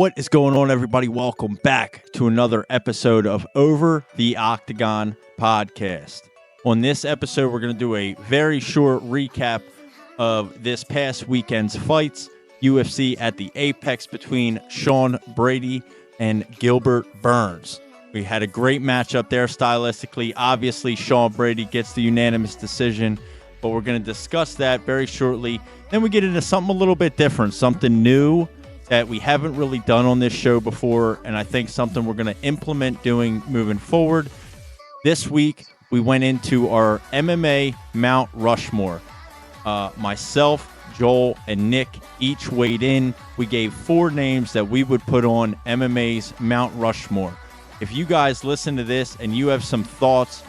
What is going on, everybody? Welcome back to another episode of Over the Octagon podcast. On this episode, we're going to do a very short recap of this past weekend's fights, UFC at the Apex between Sean Brady and Gilbert Burns. We had a great matchup there stylistically. Obviously, Sean Brady gets the unanimous decision, but we're going to discuss that very shortly. Then we get into something a little bit different, something new that we haven't really done on this show before, and I think something we're going to implement doing moving forward. This week, we went into our MMA Mount Rushmore. Myself, Joel, and Nick each weighed in. We gave 4 names that we would put on MMA's Mount Rushmore. If you guys listen to this and you have some thoughts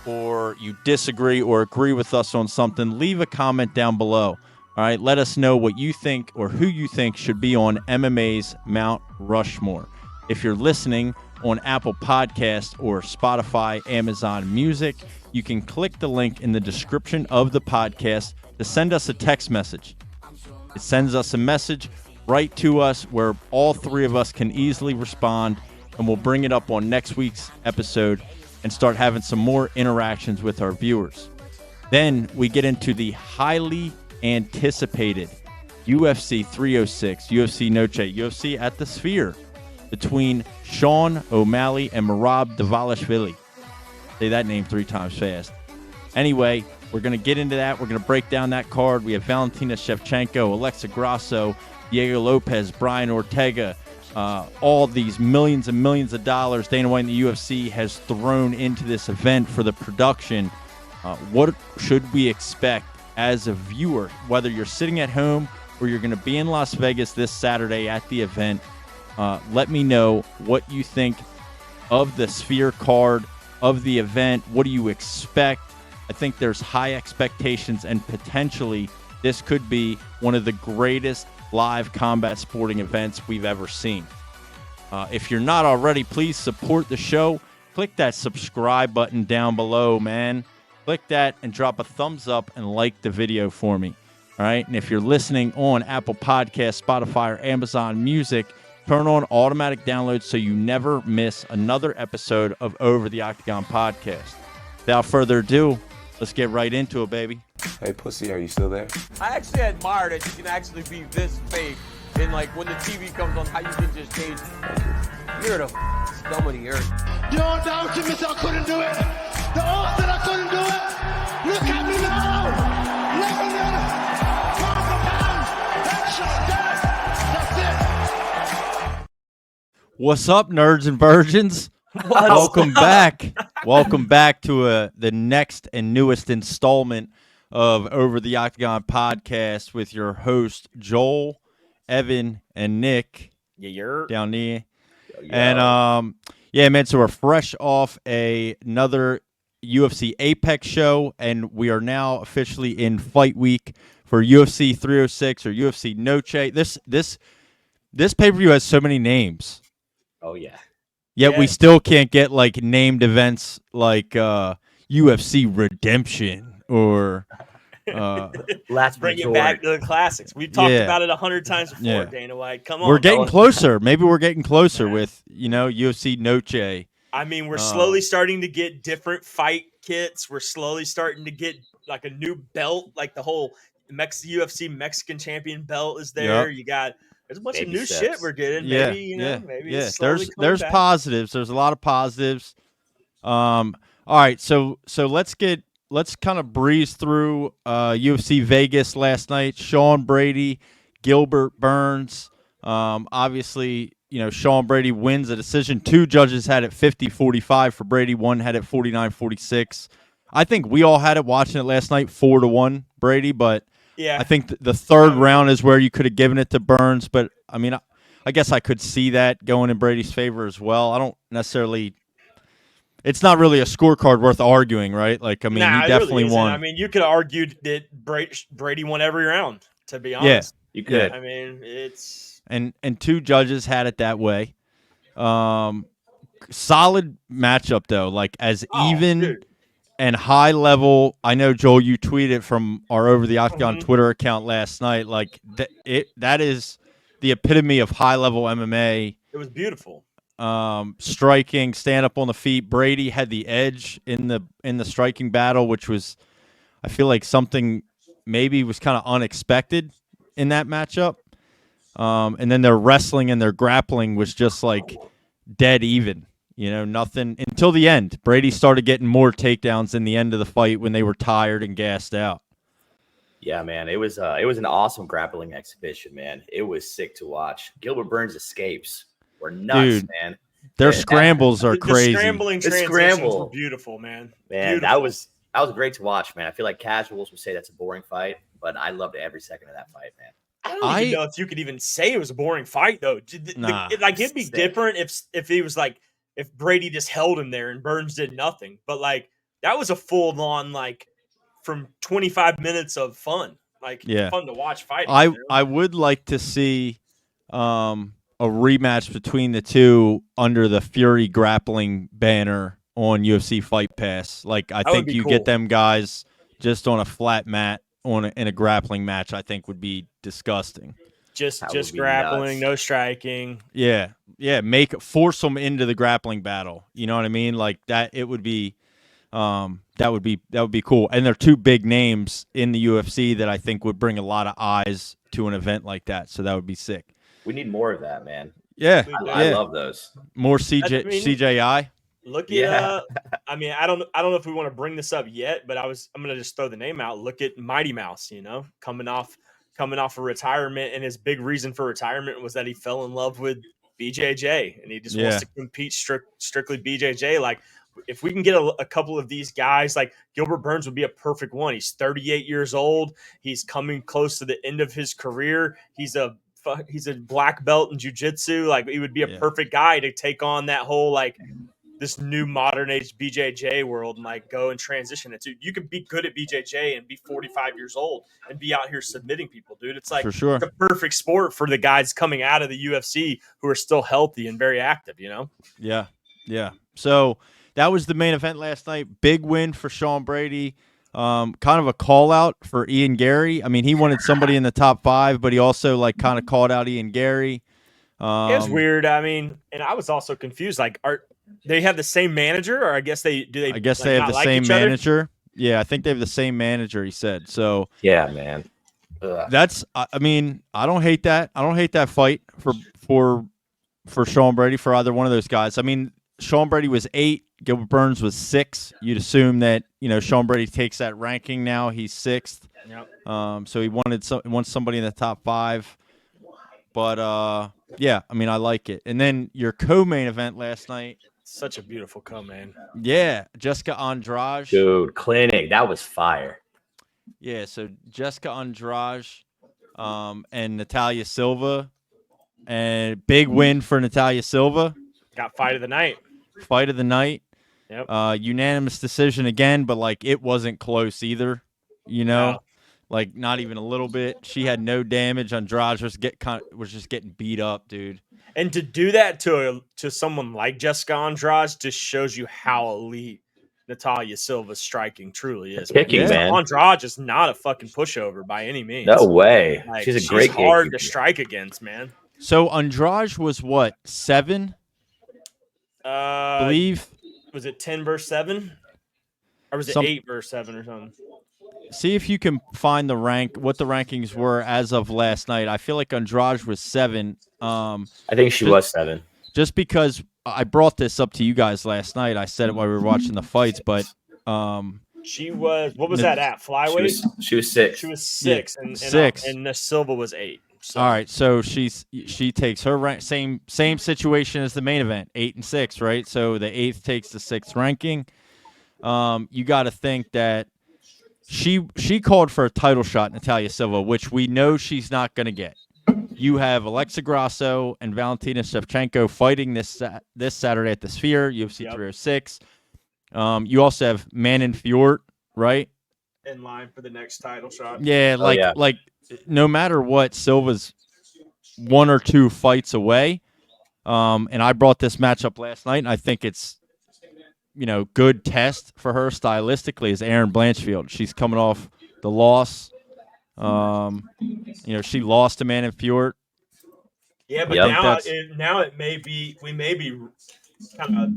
or you disagree or agree with us on something, leave a comment down below. All right, let us know what you think or who you think should be on MMA's Mount Rushmore. If you're listening on Apple Podcasts or Spotify, Amazon Music, you can click the link in the description of the podcast to send us a text message. It sends us a message right to us where all 3 of us can easily respond, and we'll bring it up on next week's episode and start having some more interactions with our viewers. Then we get into the highly anticipated UFC 306, UFC Noche, UFC at the Sphere between Sean O'Malley and Merab Dvalishvili. Say that name 3 times fast. Anyway, we're going to get into that. We're going to break down that card. We have Valentina Shevchenko, Alexa Grasso, Diego Lopez, Brian Ortega, all these millions and millions of dollars Dana White and the UFC has thrown into this event for the production. What should we expect as a viewer, whether you're sitting at home or you're going to be in Las Vegas this Saturday at the event? Let me know what you think of the Sphere card, of the event. What do you expect? I think there's high expectations, and potentially this could be one of the greatest live combat sporting events we've ever seen. If you're not already, please support the show. Click that subscribe button down below, man. Click that and drop a thumbs up and like the video for me. All right. And if you're listening on Apple Podcasts, Spotify, or Amazon Music, turn on automatic downloads so you never miss another episode of Over the Octagon podcast. Without further ado, let's get right into it, baby. Hey, pussy, are you still there? I actually admire that you can actually be this fake, and like when the TV comes on, how you can just change. You're the scum of the earth. You don't doubt me, I couldn't do it. The odds that I couldn't do it. Look at me now. Living in That's it. What's up, nerds and virgins? Welcome back. Welcome back to the next and newest installment of Over the Octagon podcast with your host, Joel, Evan, and Nick. Yeah, down there. And yeah, man, so we're fresh off another UFC Apex show, and we are now officially in fight week for UFC 306 or UFC Noche. This pay-per-view has so many names. Oh yeah. Yet we still can't get like named events like UFC Redemption or Let's bring it back to the classics. We've talked about it 100 times before, Dana White. Come on. We're getting closer. Maybe we're getting closer with, UFC Noche. I mean, we're slowly starting to get different fight kits. We're slowly starting to get like a new belt, like the whole UFC Mexican champion belt is there. Yep. You got there's a bunch Baby of new steps. shit we're getting. Maybe, maybe it's slowly coming There's back. positives. There's a lot of positives. All right, so let's kind of breeze through UFC Vegas last night. Sean Brady, Gilbert Burns. Obviously, Sean Brady wins a decision. 2 judges had it 50-45 for Brady. 1 had it 49-46. I think we all had it watching it last night 4-1 Brady, but Yeah. I think the third round is where you could have given it to Burns. But, I mean, I guess I could see that going in Brady's favor as well. I don't necessarily – it's not really a scorecard worth arguing, right? Like, I mean, he definitely really won. I mean, you could have argued that Brady won every round, to be honest. You could. I mean, it's – And 2 judges had it that way. Solid matchup, though. Like, as even dude. and high level. I know, Joel, you tweeted from our Over the Octagon Twitter account last night. Like, that is the epitome of high level MMA. It was beautiful. Striking, stand up on the feet. Brady had the edge in the striking battle, which was, I feel like, something maybe was kind of unexpected in that matchup. And then their wrestling and their grappling was just like dead even. Nothing until the end. Brady started getting more takedowns in the end of the fight when they were tired and gassed out. Yeah, man, it was an awesome grappling exhibition, man. It was sick to watch. Gilbert Burns' escapes were nuts, Dude, man. Their scrambles are crazy. The scrambling transitions were beautiful, man. Man, that was great to watch, man. I feel like casuals would say that's a boring fight, but I loved every second of that fight, man. I don't even know if you could even say it was a boring fight, though. Nah, it'd be different if he was like, if Brady just held him there and Burns did nothing. But like, that was a full on, like, from 25 minutes of fun. Like, fun to watch fighting. I would like to see a rematch between the two under the Fury grappling banner on UFC Fight Pass. Like, I think you get them guys just on a flat mat in a grappling match, I think would be disgusting. Just grappling, nuts. No striking. Yeah. Force them into the grappling battle. You know what I mean? Like that. It would be. That would be cool. And they're two big names in the UFC that I think would bring a lot of eyes to an event like that. So that would be sick. We need more of that, man. Yeah, I love those. More CJI. Look at. I mean, I don't know if we want to bring this up yet, but I'm gonna just throw the name out. Look at Mighty Mouse. Coming off a retirement, and his big reason for retirement was that he fell in love with BJJ, and he just wants to compete strictly BJJ. Like, if we can get a couple of these guys, like Gilbert Burns would be a perfect one. He's 38 years old. He's coming close to the end of his career. He's a black belt in jiu-jitsu. Like, he would be a perfect guy to take on that whole, like, this new modern age BJJ world and like go and transition it to. You could be good at BJJ and be 45 years old and be out here submitting people, dude. It's like, for sure, the perfect sport for the guys coming out of the UFC who are still healthy and very active, Yeah. So that was the main event last night. Big win for Sean Brady. Kind of a call out for Ian Gary. I mean, he wanted somebody in the top 5, but he also like kind of called out Ian Gary. It was weird. I mean, and I was also confused. Like, they have the same manager, or I guess they do. I guess they have the same manager. Yeah, I think they have the same manager. He said so. Yeah, man. That's. I mean, I don't hate that. I don't hate that fight for Sean Brady, for either one of those guys. I mean, Sean Brady was 8. Gilbert Burns was 6. You'd assume that Sean Brady takes that ranking now. He's 6th. Yep. So he wants somebody in the top 5. But yeah, I mean, I like it. And then your co-main event last night. Such a beautiful co-main. Yeah, Jessica Andrade. Dude, clinic. That was fire. Yeah, so Jessica Andrade and Natalia Silva. And big win for Natalia Silva. Got fight of the night. Fight of the night. Yep. Unanimous decision again, but like it wasn't close either. No. Like not even a little bit. She had no damage. Andrade was just getting beat up, dude. And to do that to someone like Jessica Andrade just shows you how elite Natalia Silva's striking truly is. Kicking, man. Andrade is not a fucking pushover by any means. No way. Like, she's a great hard to strike against, man. So Andrade was what, 7? Believe. Was it 10 versus 7? Or was it 8 versus 7 or something? See if you can find what the rankings were as of last night. I feel like Andrade was 7. I think she was 7. Just because I brought this up to you guys last night. I said it while we were watching the fights, but she was, what was that at? Flyweight? She was 6. She was 6. Yeah, and 6. And Silva was 8. So. All right, so she takes her rank, same situation as the main event, 8 and 6, right? So the 8th takes the 6th ranking. You got to think that she called for a title shot, Natalia Silva, which we know she's not going to get. You have Alexa Grasso and Valentina Shevchenko fighting this Saturday at the Sphere, UFC 306. You also have Manon Fiorot, right? In line for the next title shot. Yeah, like no matter what, Silva's 1 or 2 fights away. And I brought this matchup last night, and I think it's good test for her stylistically is Erin Blanchfield. She's coming off the loss. She lost to Manon Fiorot Yeah, but Yep. now it may be we may be kind of.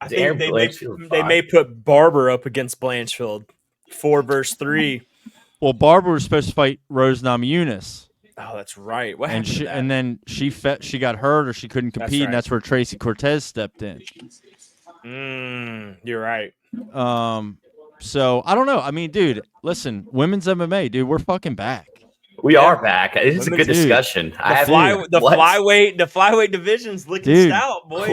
I Aaron think Blanchfield they may put Barber up against Blanchfield, 4 versus 3. Well, Barbara was supposed to fight Rose Namajunas. Oh, that's right. What And happened to that? and then she got hurt or she couldn't compete, and right. that's where Tracy Cortez stepped in. You're right. So I don't know. I mean, dude, listen, women's MMA, dude, we're fucking back. We are back. This is a good discussion. The flyweight division's looking stout, boys.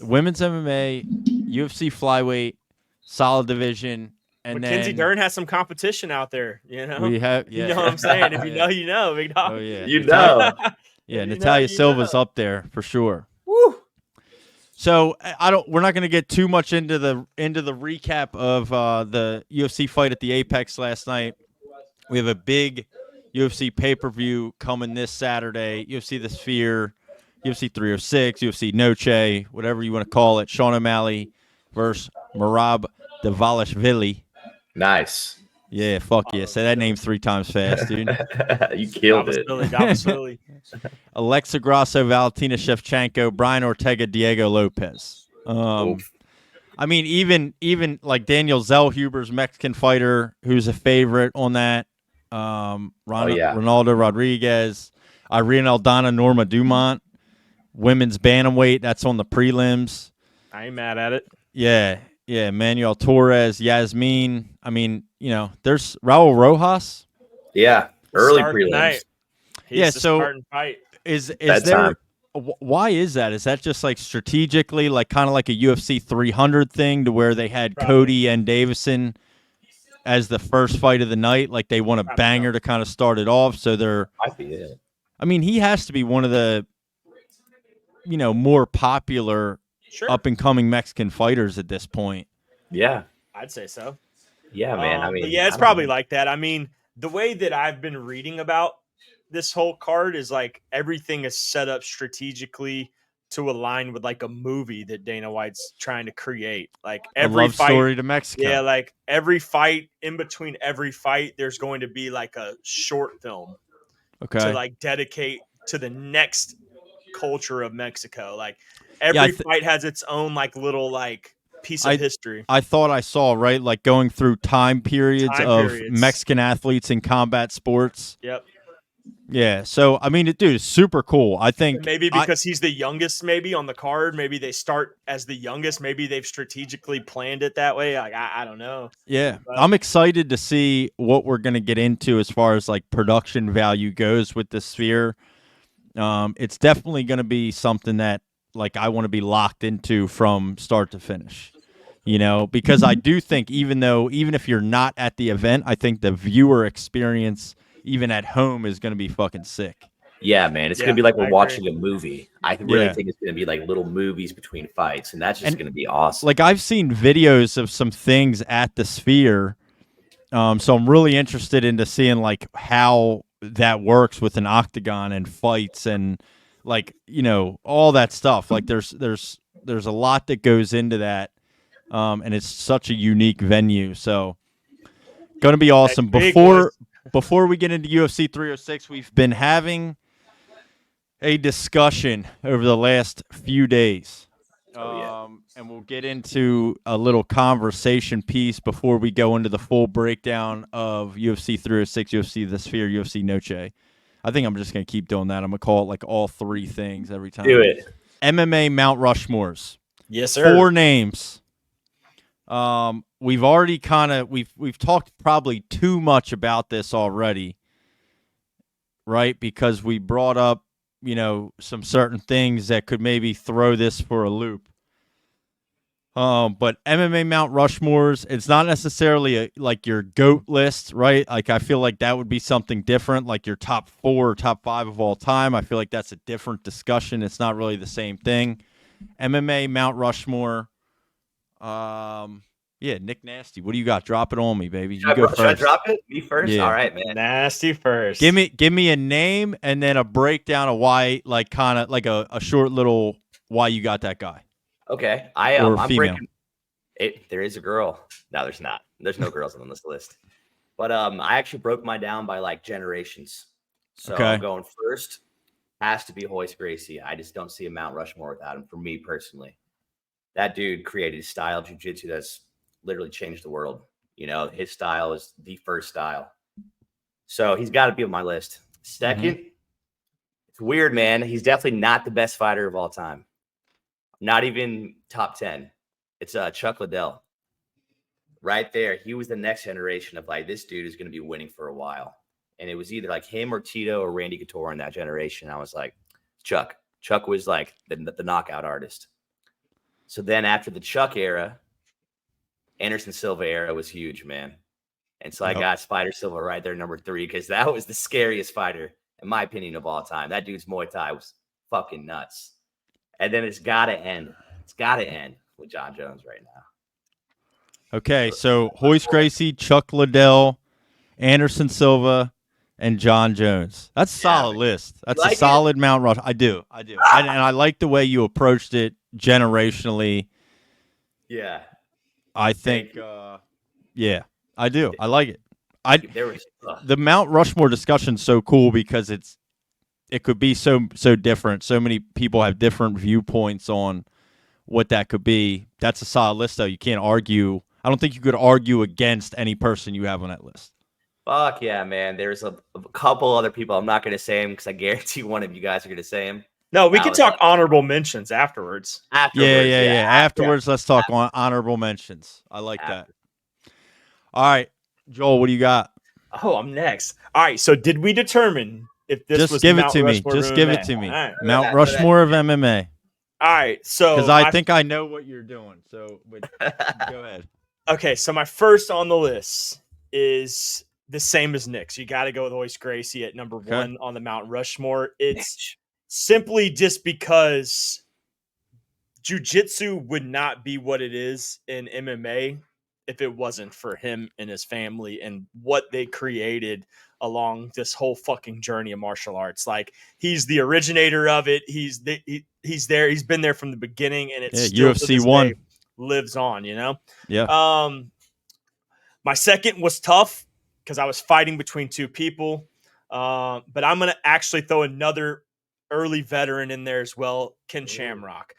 Women's MMA, UFC flyweight, solid division. And Mackenzie then Dern has some competition out there, you know. we have, You know what I'm saying? If you know, you know, big dog. Oh yeah, You know. Yeah, Natalia Silva's up there for sure. Woo. So we're not going to get too much into the recap of the UFC fight at the Apex last night. We have a big UFC pay-per-view coming this Saturday. UFC The Sphere, UFC 306, UFC Noche, whatever you want to call it. Sean O'Malley versus Merab Dvalishvili. Nice. Yeah, fuck yeah. Say that name 3 times fast, dude. You killed it. Dvalishvili. Alexa Grasso, Valentina Shevchenko, Brian Ortega, Diego Lopez. I mean, even like Daniel Zellhuber's Mexican fighter, who's a favorite on that. Ronaldo Rodriguez, Irene Aldana, Norma Dumont, women's bantamweight. That's on the prelims. I ain't mad at it. Yeah. Manuel Torres, Yasmin. I mean, you know, there's Raul Rojas. Yeah, early prelims. He's the starting fight. Is there? Why is that? Is that just like strategically, like kind of like a UFC 300 thing, to where they had Cody and Davison as the first fight of the night? Like they want a banger to kind of start it off. So they're. Might be it. I mean, he has to be one of the, you know, more popular up and coming Mexican fighters at this point. Yeah, I'd say so. Yeah, man. I mean, it's probably like that. I mean, the way that I've been reading about this whole card is like everything is set up strategically to align with like a movie that Dana White's trying to create. Like every love story to Mexico. Yeah, like every fight, in between every fight, there's going to be like a short film. Okay. To like dedicate to the next culture of Mexico. Like every fight has its own like little like piece of history. I thought I saw, right, like going through time periods of Mexican athletes in combat sports. Yep. Yeah. So I mean, dude, it's super cool. I think maybe because he's the youngest, maybe on the card. Maybe they start as the youngest. Maybe they've strategically planned it that way. Like I don't know. Yeah, but I'm excited to see what we're gonna get into as far as like production value goes with the Sphere. It's definitely gonna be something that like I want to be locked into from start to finish. You know, because I do think even if you're not at the event, I think the viewer experience even at home is going to be fucking sick. Yeah, man. It's going to be like we're watching a movie. I really think it's going to be like little movies between fights, and that's just going to be awesome. Like I've seen videos of some things at the Sphere, so I'm really interested into seeing like how that works with an octagon and fights and like, you know, all that stuff. Like there's a lot that goes into that. And it's such a unique venue. So going to be awesome. Before we get into UFC 306, we've been having a discussion over the last few days. And we'll get into a little conversation piece before we go into the full breakdown of UFC 306, UFC The Sphere, UFC Noche. I think I'm just going to keep doing that. I'm going to call it like all 3 things every time. Do it. MMA Mount Rushmores. Yes, sir. 4 names. We've already we've talked probably too much about this already, right? Because we brought up, you know, some certain things that could maybe throw this for a loop. But MMA Mount Rushmores, it's not necessarily like your GOAT list, right? Like I feel like that would be something different, like your top 4 or top 5 of all time. I feel like that's a different discussion. It's not really the same thing. MMA Mount Rushmore. Yeah, Nick Nasty. What do you got? Drop it on me, baby. You go first. Should I drop it? Me first? Yeah. All right, man. Nasty first. Give me a name and then a breakdown of why, like kind of like a short little why you got that guy. Okay. Or I'm female. breaking it. There is a girl. No, there's not. There's no girls on this list. But I actually broke mine down by like generations. So Okay. I'm going first. Has to be Royce Gracie. I just don't see a Mount Rushmore without him. For me personally, that dude created a style of jiu-jitsu that's literally changed the world. You know, his style is the first style. So he's got to be on my list. Second, It's weird, man. He's definitely not the best fighter of all time. Not even top 10. It's Chuck Liddell. Right there. He was the next generation of like, this dude is going to be winning for a while. And it was either like him or Tito or Randy Couture in that generation. I was like, Chuck. Chuck was like the knockout artist. So then after the Chuck era, Anderson Silva era was huge, man. And so I got Spider Silva right there, number 3, because that was the scariest fighter, in my opinion, of all time. That dude's Muay Thai was fucking nuts. And then it's got to end. It's got to end with John Jones right now. Okay, so Royce Gracie, Chuck Liddell, Anderson Silva, and John Jones. That's a solid list. That's like a solid Mount Rushmore. I do. And I like the way you approached it generationally. Yeah. I think, yeah, I do. I like it. There was The Mount Rushmore discussion's so cool because it could be so different. So many people have different viewpoints on what that could be. That's a solid list, though. You can't argue. I don't think you could argue against any person you have on that list. Fuck yeah, man. There's a couple other people. I'm not going to say them because I guarantee one of you guys are going to say them. No, we can talk honorable mentions afterwards. Yeah. Afterwards, let's talk on honorable mentions. I like that. All right, Joel, what do you got? Oh, I'm next. All right, so did we determine if this was give it Mount to me? Rushmore Just of give MMA? it to me. All right. Mount Rushmore of MMA. All right, so Because I think I know what you're doing. So go ahead. Okay, so my first on the list is the same as Nick's. You got to go with Royce Gracie at number 1 on the Mount Rushmore. It's simply just because jiu-jitsu would not be what it is in MMA if it wasn't for him and his family and what they created along this whole fucking journey of martial arts. Like, he's the originator of it. He's there. He's been there from the beginning, and it's still UFC 1 lives on, you know? Yeah. My second was tough because I was fighting between two people. But I'm going to actually throw another early veteran in there as well, Ken Shamrock.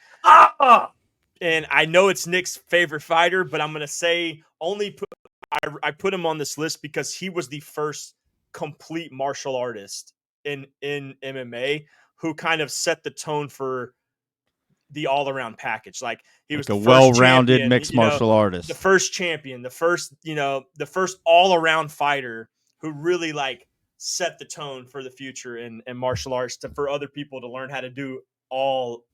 And I know it's Nick's favorite fighter, but I'm going to say I put him on this list because he was the first complete martial artist in MMA who kind of set the tone for the all-around package. Like, he was a the first well-rounded champion, mixed martial artist. The first champion, the first all-around fighter who really like set the tone for the future in martial arts for other people to learn how to do all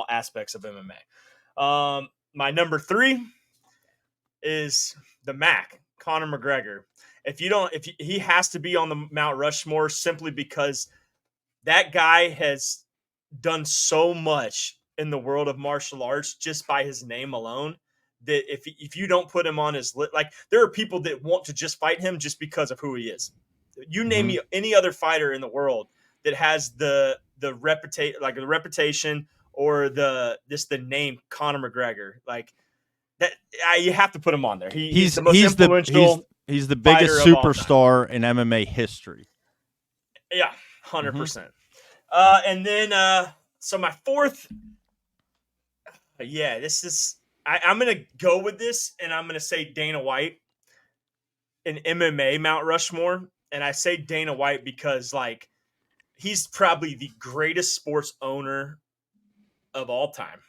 aspects of MMA. My number 3 is the Mac, Conor McGregor. He has to be on the Mount Rushmore simply because that guy has done so much in the world of martial arts just by his name alone that if you don't put him on his list, like, there are people that want to just fight him just because of who he is. You name me any other fighter in the world that has the reputation or the name Conor McGregor, like that, you have to put him on there. He's the most influential. He's the biggest superstar in MMA history. Yeah, 100%. And then so my fourth, this is I'm gonna go with this, and I'm gonna say Dana White in MMA Mount Rushmore. And I say Dana White because, like, he's probably the greatest sports owner of all time.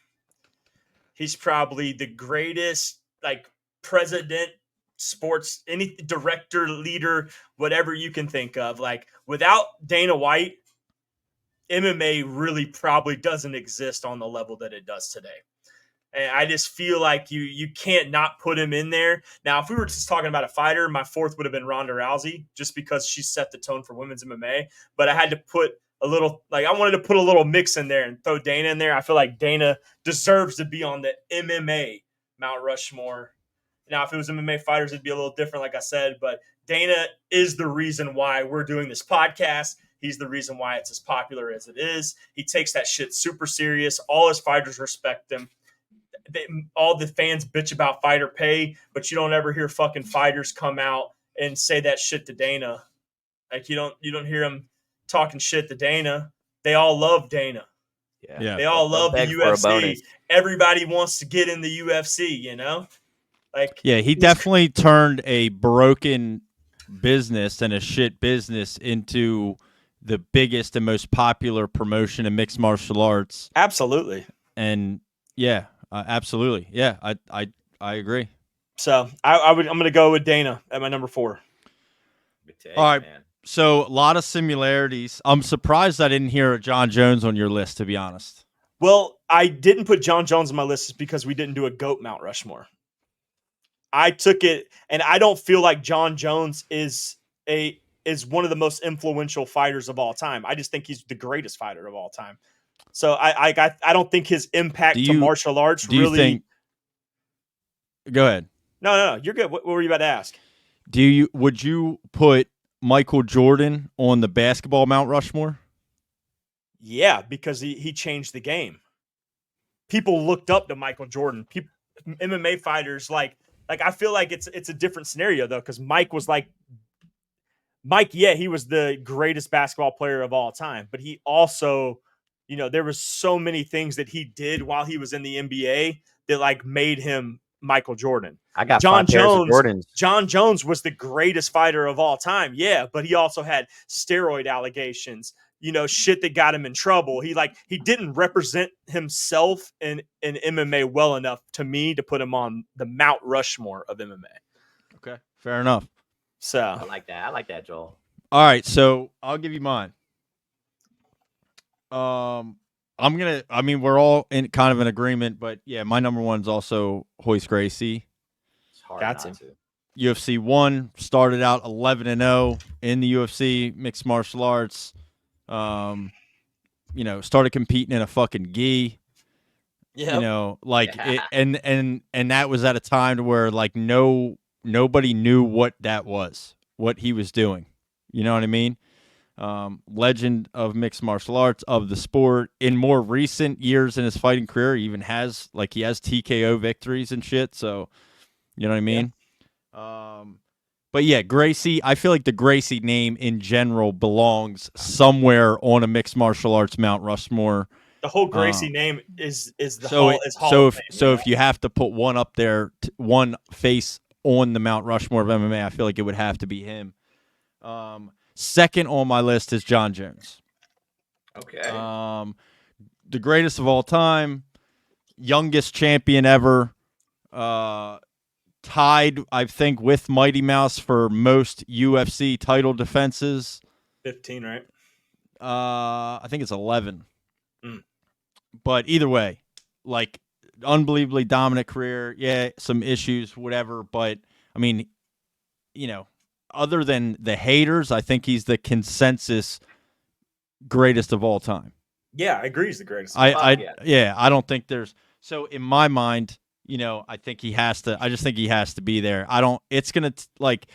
He's probably the greatest, like, president, sports, any director, leader, whatever you can think of. Like, without Dana White, MMA really probably doesn't exist on the level that it does today. And I just feel like you can't not put him in there. Now, if we were just talking about a fighter, my fourth would have been Ronda Rousey, just because she set the tone for women's MMA. But I had to put I wanted to put a little mix in there and throw Dana in there. I feel like Dana deserves to be on the MMA Mount Rushmore. Now, if it was MMA fighters, it'd be a little different, like I said. But Dana is the reason why we're doing this podcast. He's the reason why it's as popular as it is. He takes that shit super serious. All his fighters respect him. All the fans bitch about fighter pay, but you don't ever hear fucking fighters come out and say that shit to Dana. Like, you don't hear him talking shit to Dana. They all love Dana. Yeah. They all They'll love the beg for a UFC. bonus. Everybody wants to get in the UFC, you know? Like, Yeah, he definitely turned a broken business and a shit business into the biggest and most popular promotion in mixed martial arts. absolutely. And yeah, absolutely. Yeah, I agree. So I'm going to go with Dana at my number 4. Good take, All right. man. So a lot of similarities. I'm surprised I didn't hear John Jones on your list, to be honest. Well, I didn't put John Jones on my list because we didn't do a GOAT Mount Rushmore. I took it, and I don't feel like John Jones is one of the most influential fighters of all time. I just think he's the greatest fighter of all time. So I don't think his impact to martial arts do you really. think? Go ahead. No, you're good. What were you about to ask? Would you put Michael Jordan on the basketball Mount Rushmore? Yeah, because he changed the game. People looked up to Michael Jordan. People, MMA fighters like I feel like it's a different scenario though, because Mike, yeah, he was the greatest basketball player of all time, but he also, there was so many things that he did while he was in the NBA that like made him Michael Jordan. I got John 5 pairs of Jones. Jordans. John Jones was the greatest fighter of all time, yeah, but he also had steroid allegations. Shit that got him in trouble. He didn't represent himself in MMA well enough to me to put him on the Mount Rushmore of MMA. Okay, fair enough. So I like that, Joel. All right, so I'll give you mine. We're all in kind of an agreement, but yeah, my number one is also Royce Gracie. It's hard Got not to. to. UFC 1, started out 11-0 in the UFC, mixed martial arts. Started competing in a fucking gi. yeah, And that was at a time to where like nobody knew what that was, what he was doing. You know what I mean? Legend of mixed martial arts, of the sport. In more recent years in his fighting career, he even has TKO victories and shit. So, you know what I mean? But yeah, Gracie, I feel like the Gracie name in general belongs somewhere on a mixed martial arts Mount Rushmore. the whole Gracie name is the So Hall. Is Hall of Fame, if you have to put one up there, one face on the Mount Rushmore of MMA, I feel like it would have to be him. Second on my list is John Jones. Okay. The greatest of all time, youngest champion ever. Tied, I think, with Mighty Mouse for most UFC title defenses. 15, right? I think it's 11. But either way, unbelievably dominant career. Yeah, some issues, whatever. But, I mean, other than the haters, I think he's the consensus greatest of all time. Yeah, I agree. He's the greatest. I don't think there's. So in my mind, I think he has to. I just think he has to be there. It's gonna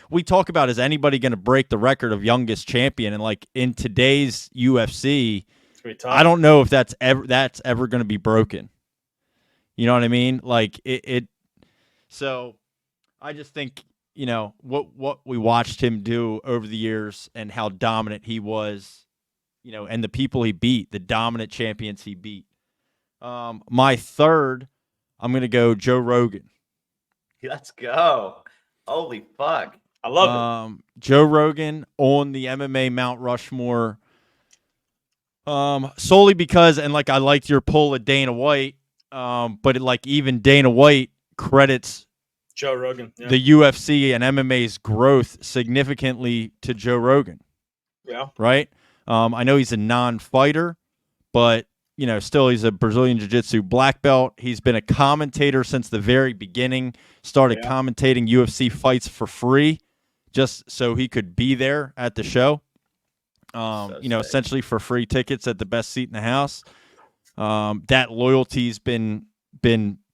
we talk about, is anybody gonna break the record of youngest champion? And in today's UFC, It's gonna be tough. I don't know if that's ever gonna be broken. You know what I mean? So I just think what we watched him do over the years and how dominant he was, and the people he beat, the dominant champions he beat. My third, I'm going to go Joe Rogan. Let's go. Holy fuck. I love it. Joe Rogan on the MMA Mount Rushmore. Solely because, and I liked your pull of Dana White, but even Dana White credits Joe Rogan. Yeah. the UFC and MMA's growth significantly to Joe Rogan. Yeah. Right? I know he's a non-fighter, but still he's a Brazilian Jiu-Jitsu black belt. He's been a commentator since the very beginning, started commentating UFC fights for free just so he could be there at the show. Essentially for free tickets at the best seat in the house. That loyalty's been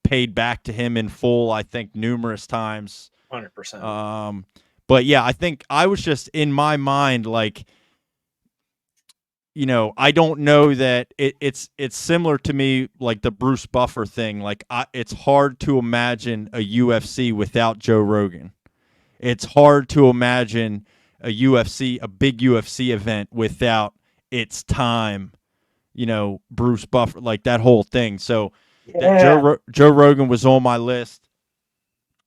paid back to him in full, I think, numerous times. 100%. But yeah, I think I was just in my mind I don't know that it's similar to me like the Bruce Buffer thing. It's hard to imagine a UFC without Joe Rogan. It's hard to imagine a big UFC event without it's time, Bruce Buffer, like that whole thing. So that Yeah. Joe Rogan was on my list.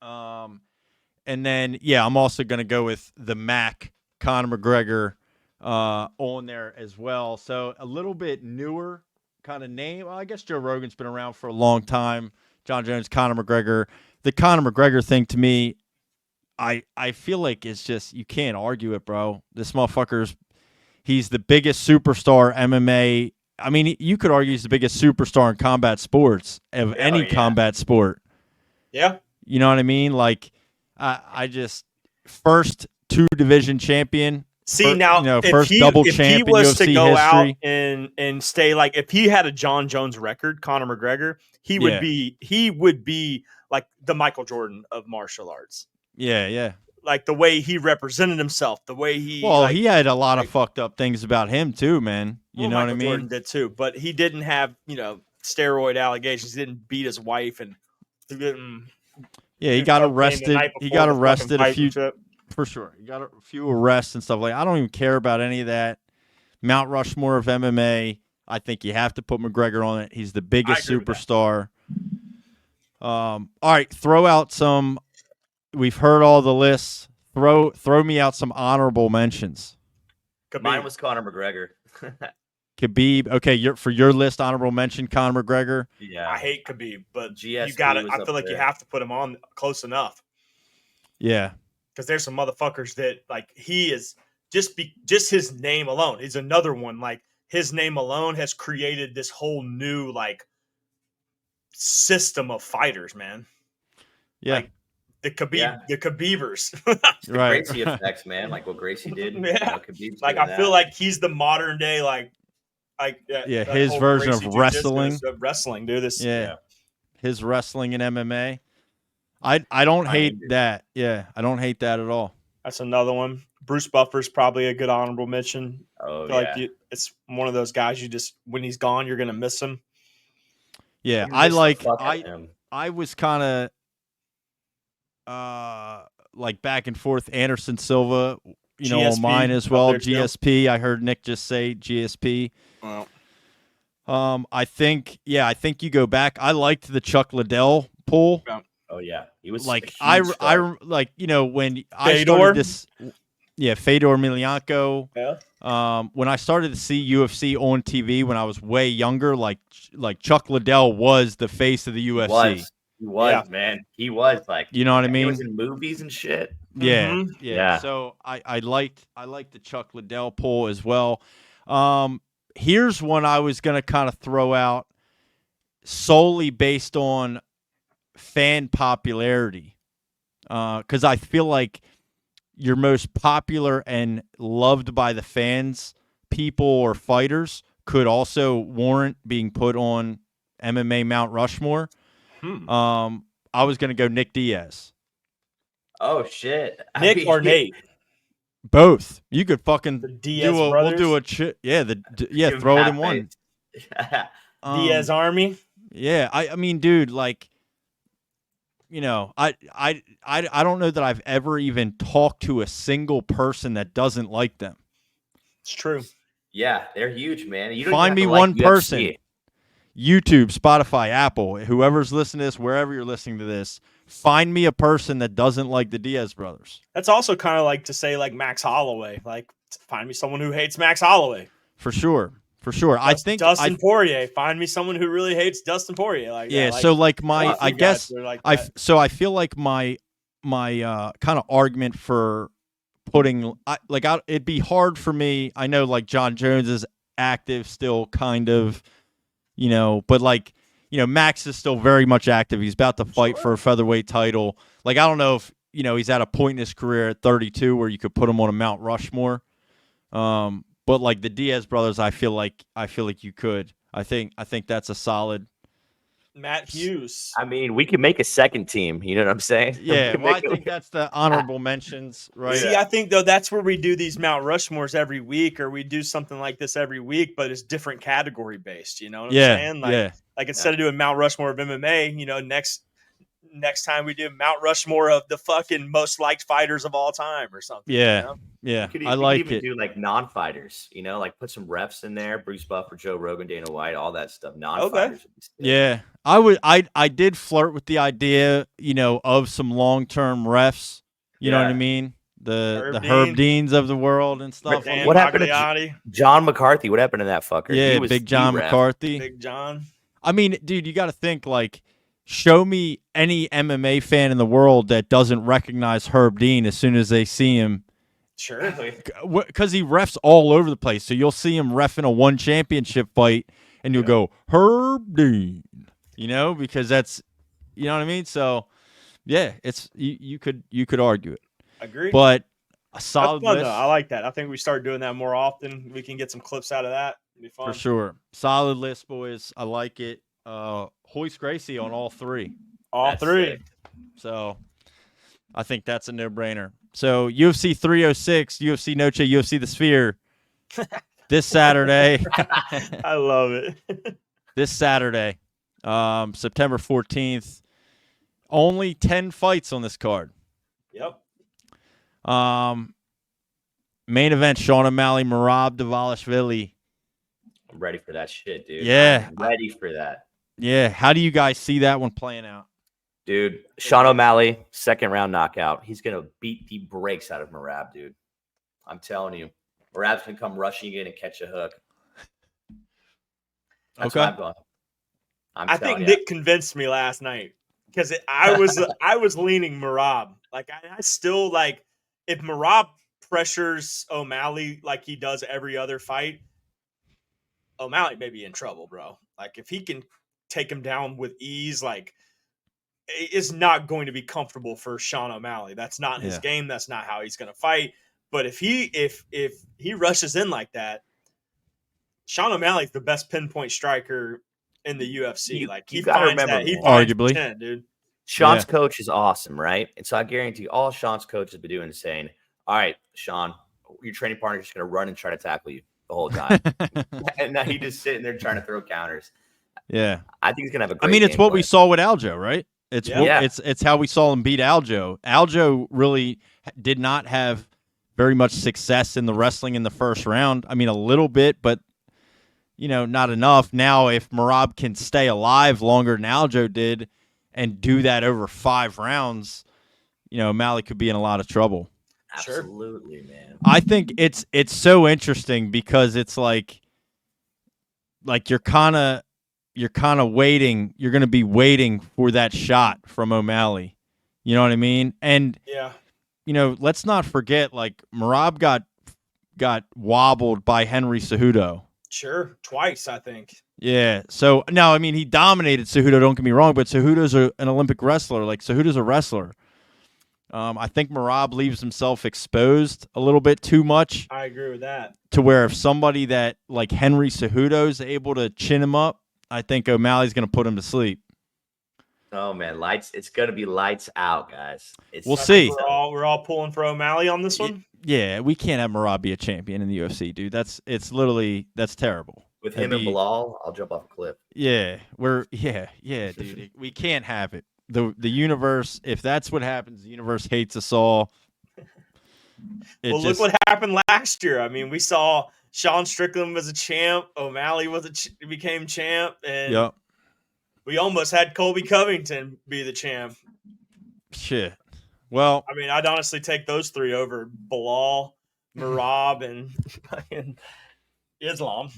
And then, I'm also going to go with the Mac, Conor McGregor, on there as well. So a little bit newer kind of name. Well, I guess Joe Rogan's been around for a long time. John Jones, Conor McGregor. The Conor McGregor thing to me, I feel like it's just, you can't argue it, bro. This motherfucker's, he's the biggest superstar MMA. I mean, you could argue he's the biggest superstar in combat sports of any combat sport. Yeah. You know what I mean? Like, I just first 2-division champion. See, now, first double champ in UFC to go history. out and stay, like, if he had a John Jones record, Conor McGregor, he would be like the Michael Jordan of martial arts. Yeah. Like the way he represented himself, the way he. Well, he had a lot of fucked up things about him too, man. You know what I mean? Jordan did too, but he didn't have steroid allegations. He didn't beat his wife, and he didn't. Yeah, he got arrested. He got arrested a few. For sure. He got a few arrests and stuff like that. I don't even care about any of that. Mount Rushmore of MMA. I think you have to put McGregor on it. He's the biggest superstar. All right, throw out some. We've heard all the lists. Throw me out some honorable mentions. Mine was Conor McGregor. Khabib. Okay, for your list, honorable mention, Conor McGregor. Yeah, I hate Khabib, but GSP you got it. I feel like there. you have to put him on close enough. Yeah, because there's some motherfuckers that like he is just his name alone. He's another one. Like his name alone has created this whole new like system of fighters, man. Yeah. Like, the Khabibers. The Gracie effects, man. Like what Gracie did. Yeah. Like I feel like he's the modern day, his version of wrestling. Wrestling, dude. His wrestling in MMA. I don't hate that. Yeah, I don't hate that at all. That's another one. Bruce Buffer's probably a good honorable mention. Oh, like it's one of those guys you just when he's gone, you're gonna miss him. Yeah, I was kind of like back and forth. Anderson Silva, GSP, on mine as well. GSP. I heard Nick just say GSP. Well, I think you go back. I liked the Chuck Liddell pull. Oh yeah, he was like I like when I started this. Yeah, Fedor Emelianenko. Yeah. When I started to see UFC on TV when I was way younger, like Chuck Liddell was the face of the UFC. He was, man. He was like, you know what I mean? He was in movies and shit. Yeah, Mm-hmm. yeah. So I liked the Chuck Liddell pull as well. Here's one I was gonna kind of throw out solely based on fan popularity, because I feel like your most popular and loved by the fans, people or fighters, could also warrant being put on MMA Mount Rushmore. I was going to go Nick Diaz. Oh shit, Nick or Nate? Both. You could fucking the Diaz do brothers? We'll do a throw it in one. Diaz Army. Yeah, I mean, dude, like, I don't know that I've ever even talked to a single person that doesn't like them. It's true. Yeah, they're huge, man. You don't find me one person. YouTube, Spotify, Apple, whoever's listening to this, wherever you're listening to this, find me a person that doesn't like the Diaz brothers. That's also kind of like to say like Max Holloway. Like, find me someone who hates Max Holloway. For sure. I think Dustin Poirier. Find me someone who really hates Dustin Poirier. Like, so like my, I guess like I feel like my kind of argument for putting it'd be hard for me. I know like John Jones is active still, kind of. But like, Max is still very much active. He's about to fight for a featherweight title. Like, I don't know if, he's at a point in his career at 32 where you could put him on a Mount Rushmore. But like the Diaz brothers, I feel like you could. I think that's a solid. Matt Hughes. I mean, we could make a second team. You know what I'm saying? Yeah, well, I think that's the honorable mentions, right? See, I think though that's where we do these Mount Rushmores every week, or we do something like this every week, but it's different category based. You know what I'm saying? Like instead of doing Mount Rushmore of MMA, next time we do Mount Rushmore of the fucking most liked fighters of all time or something. Yeah. You know? Yeah. We I could like even it. do like non-fighters, like put some refs in there, Bruce Buffer, Joe Rogan, Dana White, all that stuff. Non-fighters. Would be sick. Yeah. I did flirt with the idea, of some long-term refs, you know what I Yeah. mean? The Herb Herb Dean. Deans of the world and stuff. Dan What happened to Pagliatti, John McCarthy? What happened to that fucker? Yeah, He was Big John the ref. McCarthy. Big John. I mean, dude, you got to think like, show me any MMA fan in the world that doesn't recognize Herb Dean as soon as they see him, Sure. because he refs all over the place. So you'll see him reffing a one championship fight, and you'll go Herb Dean, because that's, you know what I mean. So yeah, it's you could argue it, Agreed. but a That's solid fun, list though. I like that. I think we start doing that more often. We can get some clips out of that. It'd be fun. for sure. Solid list, boys. I like it. Hoist Gracie on all three. All That's three. sick. So I think that's a no-brainer. So UFC 306, UFC Noche, UFC The Sphere this Saturday. I love it. This Saturday, September 14th. Only 10 fights on this card. Yep. Main event, Sean O'Malley, Merab, Dvalishvili. I'm ready for that shit, dude. Yeah. I'm ready for that. Yeah, how do you guys see that one playing out? Dude, Sean O'Malley, second round knockout. He's going to beat the brakes out of Merab, dude. I'm telling you. Merab's going to come rushing in and catch a hook. That's Okay. what I'm going. I think Nick convinced me last night because I was leaning Merab. Like I still like if Merab pressures O'Malley like he does every other fight, O'Malley may be in trouble, bro. Like if he can take him down with ease, like it's not going to be comfortable for Sean O'Malley. That's not his game. That's not how he's going to fight. But if he rushes in like that, Sean O'Malley's the best pinpoint striker in the UFC. You gotta remember, that. He man. finds Arguably. 10, dude. Sean's coach is awesome, right? And so I guarantee all Sean's coach has been doing is saying, all right, Sean, your training partner is just going to run and try to tackle you the whole time. And now he's just sitting there trying to throw counters. Yeah. I think he's going to have a great it's game what plan. we saw with Aljo, right? It's Yeah. it's how we saw him beat Aljo. Aljo really did not have very much success in the wrestling in the first round. I mean, a little bit, but not enough. Now, if Merab can stay alive longer than Aljo did and do that over 5 rounds, O'Malley could be in a lot of trouble. Absolutely, man. I think it's so interesting because it's like you're kind of waiting. You're going to be waiting for that shot from O'Malley. You know what I mean? And Yeah. let's not forget, like Merab got wobbled by Henry Cejudo. Sure. Twice, I think. Yeah. So no, I mean he dominated Cejudo. Don't get me wrong, but Cejudo's an Olympic wrestler. Like Cejudo's a wrestler. I think Merab leaves himself exposed a little bit too much. I agree with that. To where if somebody that like Henry Cejudo's able to chin him up, I think O'Malley's going to put him to sleep. Oh man, it's going to be lights out, guys. We'll see. We're all pulling for O'Malley on this one. Yeah, we can't have Merab be a champion in the UFC, dude. That's terrible. With him and Bilal, I'll jump off a cliff. Yeah, dude. We can't have it. The universe, if that's what happens, the universe hates us all. Look what happened last year. I mean, we saw Sean Strickland was a champ, O'Malley became champ, and we almost had Colby Covington be the champ. Shit. Well, I mean, I'd honestly take those 3 over Bilal, Merab, and fucking Islam.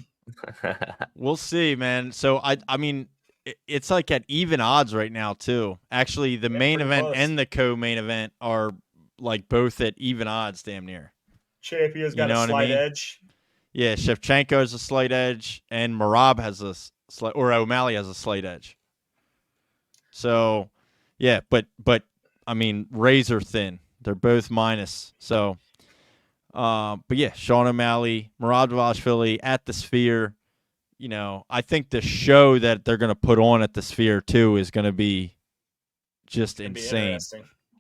We'll see, man. So I mean, it's like at even odds right now too. Actually, the main event close. and the co-main event are like both at even odds, damn near. Champion's got a slight edge. Yeah, Shevchenko has a slight edge, and Merab has a slight, or O'Malley has a slight edge. So, yeah, but I mean, razor thin. They're both minus. So, but yeah, Sean O'Malley, Merab Dvalishvili at the Sphere. I think the show that they're going to put on at the Sphere too is going to be just insane.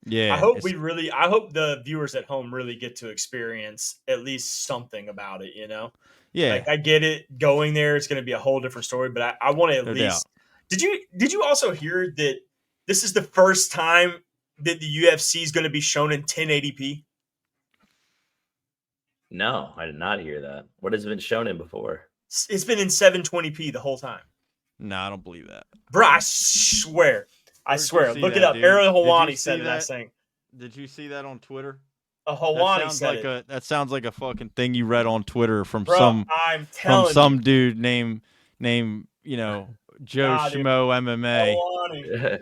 Yeah, I hope the viewers at home really get to experience at least something about it. Yeah, like I get it. Going there, it's going to be a whole different story. But I want to at least. Did you also hear that This is the first time that the UFC is going to be shown in 1080p. No, I did not hear that. What has it been shown in before? It's been in 720p the whole time. No, I don't believe that. Bro, I swear. I Where'd you swear. see Look it that, up. dude? Ariel Did you Helwani see said it, I that? think. Did you see that on Twitter? Helwani said it. That sounds like a fucking thing you read on Twitter from Bro, I'm telling some you. dude named Joe Schmo MMA. Helwani.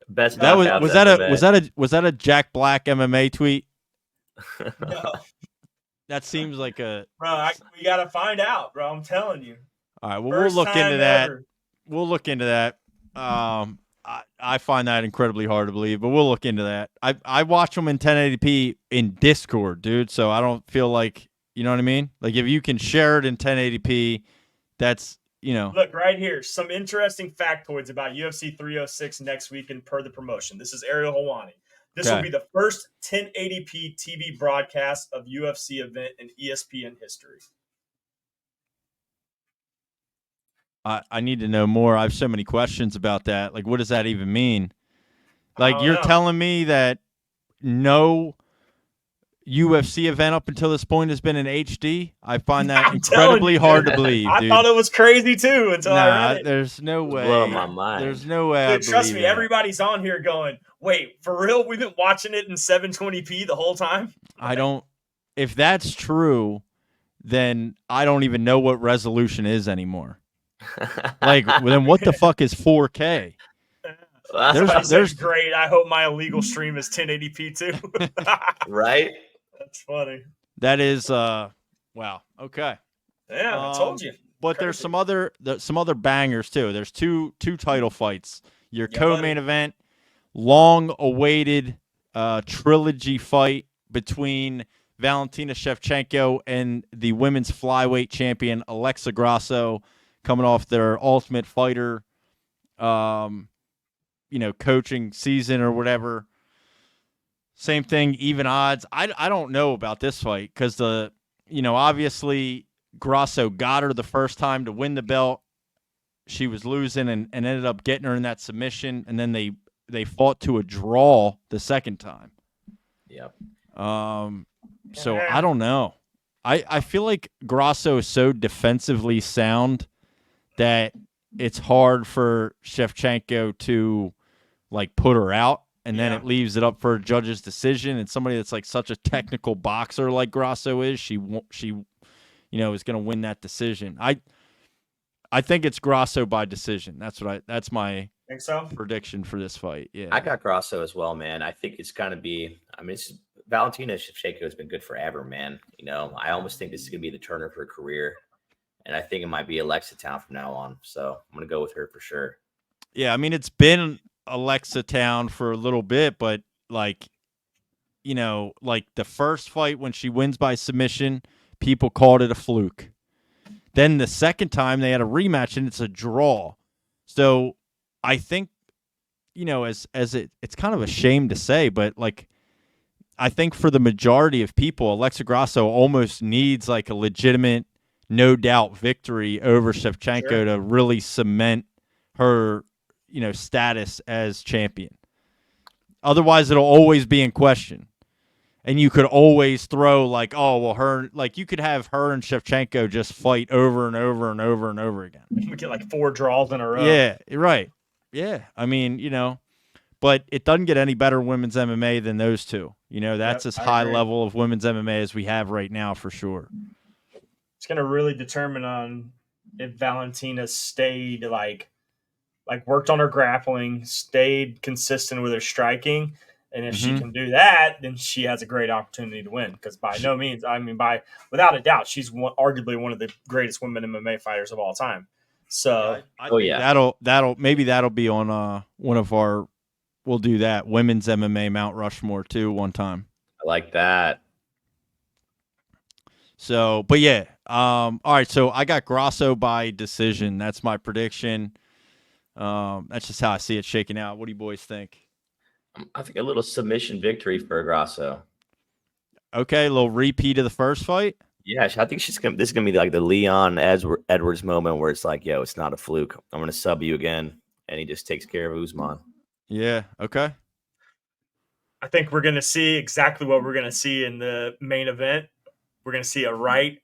Best That knockouts was that a Jack Black MMA tweet? No. That seems like a. Bro, we got to find out, bro. I'm telling you. All right, well, First we'll look into time that. ever. We'll look into that. I find that incredibly hard to believe, but we'll look into that. I watch them in 1080p in Discord, dude. So I don't feel like, you know what I mean? Like if you can share it in 1080p, that's, Look right here. Some interesting factoids about UFC 306 next week and per the promotion. This is Ariel Helwani. This will Okay. be the first 1080p TV broadcast of UFC event in ESPN history. I need to know more. I have so many questions about that. Like, what does that even mean? Like, don't you're know. telling me that no UFC event up until this point has been in HD? I find that I'm incredibly telling you, hard dude. to believe, I dude. thought it was crazy too until I Nah, read it. there's no way. blowing my mind. There's no way I Dude, trust believe me, that. everybody's on here going, wait, for real? We've been watching it in 720p the whole time? I don't. If that's true, then I don't even know what resolution is anymore. Like, then what the fuck is 4K? There's great. I hope my illegal stream is 1080p too. right? That's funny. That is wow. Okay. Yeah, I told you. But there's some other bangers too. There's two title fights. Your Yeah, co-main buddy. event, long-awaited trilogy fight between Valentina Shevchenko and the women's flyweight champion Alexa Grasso, coming off their Ultimate Fighter, coaching season or whatever. Same thing, even odds. I don't know about this fight because obviously Grasso got her the first time to win the belt. She was losing and ended up getting her in that submission, and then they fought to a draw the second time. Yep. So I don't know. I feel like Grasso is so defensively sound that it's hard for Shevchenko to like put her out, and then it leaves it up for a judge's decision. And somebody that's like such a technical boxer like Grasso is, she is going to win that decision. I think it's Grasso by decision. That's my Think so? prediction for this fight. Yeah. I got Grasso as well, man. I think it's going to be, Valentina Shevchenko has been good forever, man. I almost think this is going to be the turn of her career. And I think it might be Alexa Town from now on. So I'm going to go with her for sure. Yeah, it's been Alexa Town for a little bit, but like the first fight when she wins by submission, people called it a fluke. Then the second time they had a rematch and it's a draw. So I think, it's kind of a shame to say, but like, I think for the majority of people, Alexa Grasso almost needs like a legitimate, no doubt victory over Shevchenko to really cement her, status as champion. Otherwise, it'll always be in question. And you could always throw like, you could have her and Shevchenko just fight over and over and over and over again. We get like 4 draws in a row. Yeah, right. Yeah. But it doesn't get any better women's MMA than those two. That's as high level of women's MMA as we have right now for sure. It's going to really determine on if Valentina stayed like worked on her grappling, stayed consistent with her striking. And if she can do that, then she has a great opportunity to win. Because by no means, without a doubt, she's arguably one of the greatest women MMA fighters of all time. So, that'll be on one of our. We'll do that women's MMA Mount Rushmore too one time. I like that. So, but yeah, all right. So I got Grasso by decision. That's my prediction. That's just how I see it shaking out. What do you boys think? I think a little submission victory for Grasso. Okay, a little repeat of the first fight. Yeah, I think this is gonna be like the Leon Edwards moment where it's like, yo, it's not a fluke. I'm gonna sub you again, and he just takes care of Usman. Yeah. Okay. I think we're going to see exactly what we're going to see in the main event. We're going to see a right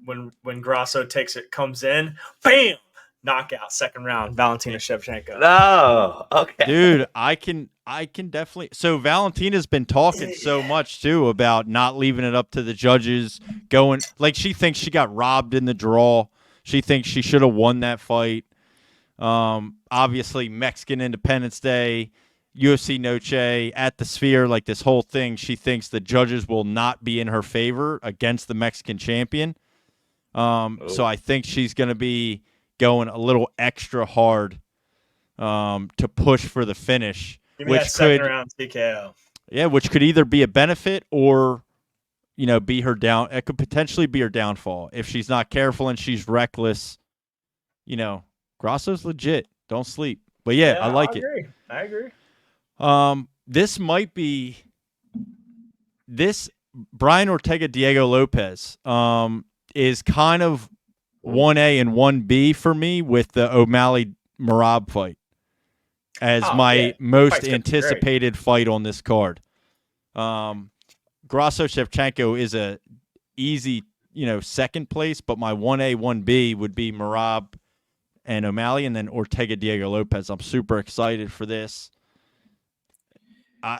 when Grasso comes in, bam, knockout, second round, Valentina Shevchenko. No, okay, Dude, I can definitely. So Valentina's been talking so much too about not leaving it up to the judges, going like she thinks she got robbed in the draw. She thinks she should have won that fight. Obviously Mexican Independence Day, UFC Noche at the Sphere, like this whole thing. She thinks the judges will not be in her favor against the Mexican champion. So I think she's going to be going a little extra hard to push for the finish, Give me which that second could, round TKO. yeah, which could either be a benefit or, be her down. It could potentially be her downfall if she's not careful and she's reckless. Grasso's legit. Don't sleep. But yeah, I like it. I agree. This Brian Ortega Diego Lopez is kind of 1A and 1B for me with the O'Malley Merab fight as my most anticipated fight on this card. Grasso Shevchenko is a easy, second place, but my 1A, 1B would be Merab and O'Malley, and then Ortega Diego Lopez. I'm super excited for this. I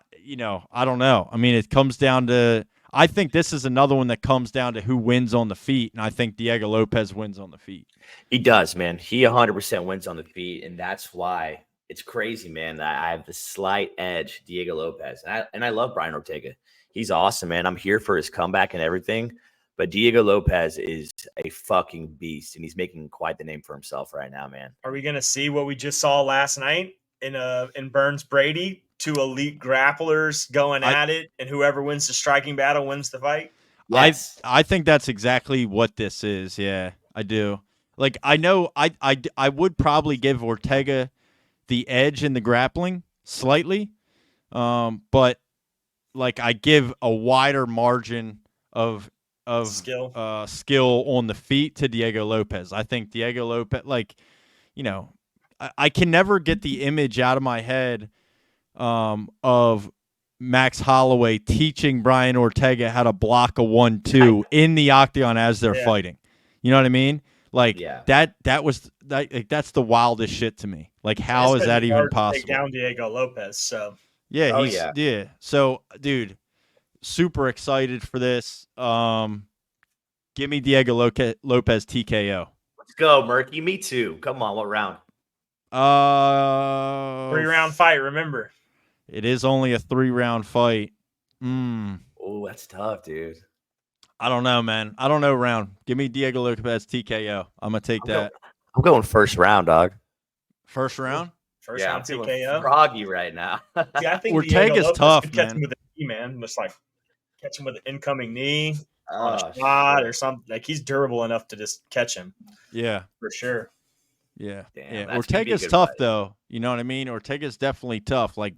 don't know. I mean, it comes down to, I think this is another one that comes down to who wins on the feet, and I think Diego Lopez wins on the feet. He does, man. He 100% wins on the feet, and that's why it's crazy, man, that I have the slight edge, Diego Lopez. And I love Brian Ortega. He's awesome, man. I'm here for his comeback and everything. But Diego Lopez is a fucking beast, and he's making quite the name for himself right now, man. Are we going to see what we just saw last night in Burns Brady? Two elite grapplers going at it, and whoever wins the striking battle wins the fight? Yes. I think that's exactly what this is. Yeah, I do. Like, I know I would probably give Ortega the edge in the grappling slightly, but like I give a wider margin of skill on the feet to Diego Lopez. I think Diego Lopez, I can never get the image out of my head of Max Holloway teaching Brian Ortega how to block a 1-2 in the octagon as they're fighting. You know what I mean? Like that's the wildest shit to me. Like, how is that even possible? Take down Diego Lopez. So yeah. So, dude, super excited for this. Give me Diego Lopez TKO. Let's go, Murky. Me too. Come on, what round? 3-round fight, remember. It is only a 3-round fight. Oh, that's tough, dude. I don't know, man. I don't know round. Give me Diego Lopez TKO. I'm going to take that. I'm going first round, dog. First round? First round TKO? Froggy right now. Yeah, I think Ortega's tough, man. Catch him with a knee, man. Just like catch him with an incoming knee on a shot or something. Like, he's durable enough to just catch him. Yeah. For sure. Yeah. Damn, Ortega's tough, though. You know what I mean? Ortega's definitely tough. Like,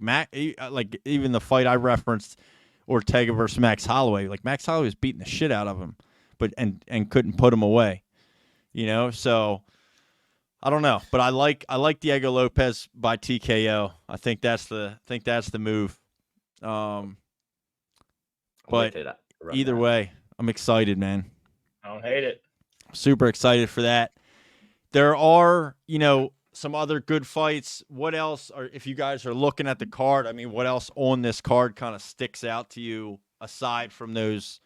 even the fight I referenced, Ortega versus Max Holloway. Like, Max Holloway was beating the shit out of him, but and couldn't put him away. So I don't know, but I like Diego Lopez by TKO. I think that's the move. But either way, I'm excited, man. I don't hate it. Super excited for that. There are, some other good fights. What else if you guys are looking at the card, I mean, what else on this card kind of sticks out to you aside from those